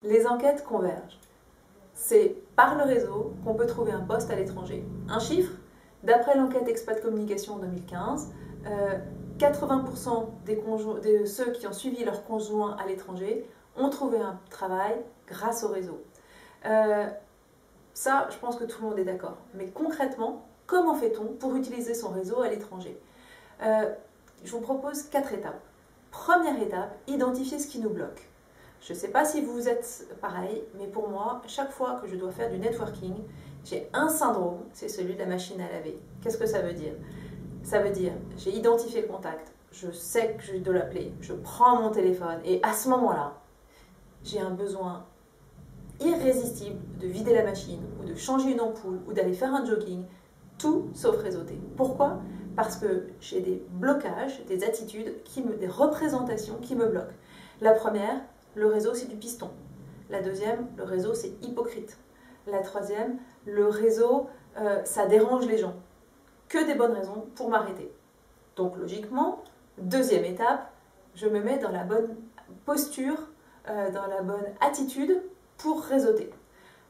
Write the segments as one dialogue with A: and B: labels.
A: Les enquêtes convergent. C'est par le réseau qu'on peut trouver un poste à l'étranger. Un chiffre, d'après l'enquête Expat Communication en 2015, 80% de ceux qui ont suivi leur conjoint à l'étranger ont trouvé un travail grâce au réseau. Ça, je pense que tout le monde est d'accord. Mais concrètement, comment fait-on pour utiliser son réseau à l'étranger? Je vous propose 4 étapes. Première étape, identifier ce qui nous bloque. Je ne sais pas si vous êtes pareil, mais pour moi, chaque fois que je dois faire du networking, j'ai un syndrome, c'est celui de la machine à laver. Qu'est-ce que ça veut dire? Ça veut dire, j'ai identifié le contact, je sais que je dois l'appeler, je prends mon téléphone et à ce moment-là, j'ai un besoin irrésistible de vider la machine ou de changer une ampoule ou d'aller faire un jogging, tout sauf réseauter. Pourquoi? Parce que j'ai des blocages, des attitudes, des représentations qui me bloquent. La première, le réseau c'est du piston. La deuxième, le réseau c'est hypocrite. La troisième, le réseau ça dérange les gens. Que des bonnes raisons pour m'arrêter. Donc logiquement, deuxième étape, je me mets dans la bonne posture, dans la bonne attitude pour réseauter.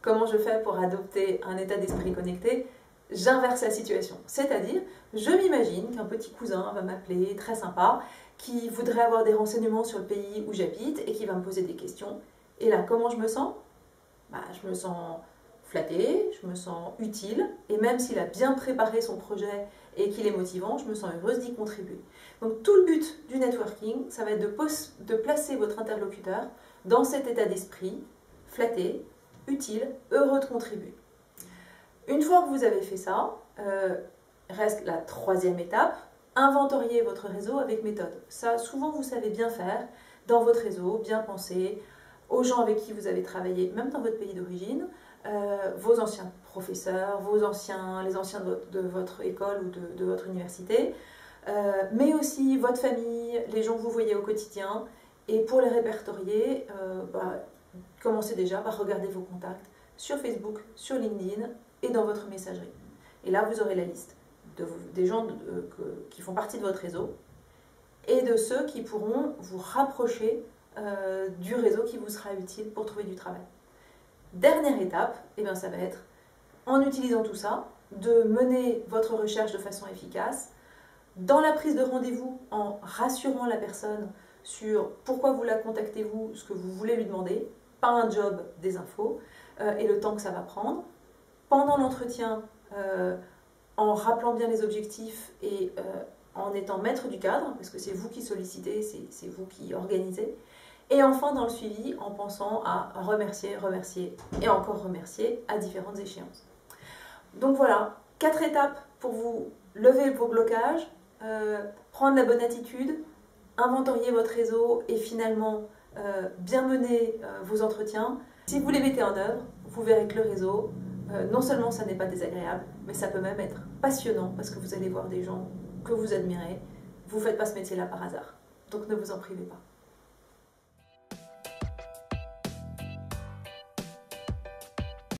A: Comment je fais pour adopter un état d'esprit connecté? J'inverse la situation. C'est-à-dire, je m'imagine qu'un petit cousin va m'appeler, très sympa, qui voudrait avoir des renseignements sur le pays où j'habite et qui va me poser des questions. Et là, comment je me sens? Je me sens flattée, je me sens utile, et même s'il a bien préparé son projet et qu'il est motivant, je me sens heureuse d'y contribuer. Donc tout le but du networking, ça va être de placer votre interlocuteur dans cet état d'esprit, flatté, utile, heureux de contribuer. Une fois que vous avez fait ça, reste la troisième étape, inventorier votre réseau avec méthode. Ça, souvent, vous savez bien faire dans votre réseau, bien penser aux gens avec qui vous avez travaillé, même dans votre pays d'origine, vos anciens professeurs, les anciens de votre école ou de votre université, mais aussi votre famille, les gens que vous voyez au quotidien. Et pour les répertorier, commencez déjà par regarder vos contacts sur Facebook, sur LinkedIn et dans votre messagerie. Et là, vous aurez la liste des gens qui font partie de votre réseau et de ceux qui pourront vous rapprocher du réseau qui vous sera utile pour trouver du travail. Dernière étape, ça va être, en utilisant tout ça, de mener votre recherche de façon efficace, dans la prise de rendez-vous, en rassurant la personne sur pourquoi vous la contactez-vous, ce que vous voulez lui demander, pas un job, des infos, et le temps que ça va prendre. Pendant l'entretien, en rappelant bien les objectifs et en étant maître du cadre, parce que c'est vous qui sollicitez, c'est vous qui organisez. Et enfin, dans le suivi, en pensant à remercier, remercier et encore remercier à différentes échéances. Donc voilà, 4 étapes pour vous lever vos blocages, prendre la bonne attitude, inventorier votre réseau et finalement bien mener vos entretiens. Si vous les mettez en œuvre, vous verrez que le réseau, non seulement ça n'est pas désagréable, mais ça peut même être passionnant parce que vous allez voir des gens que vous admirez. Vous ne faites pas ce métier-là par hasard, donc ne vous en privez pas.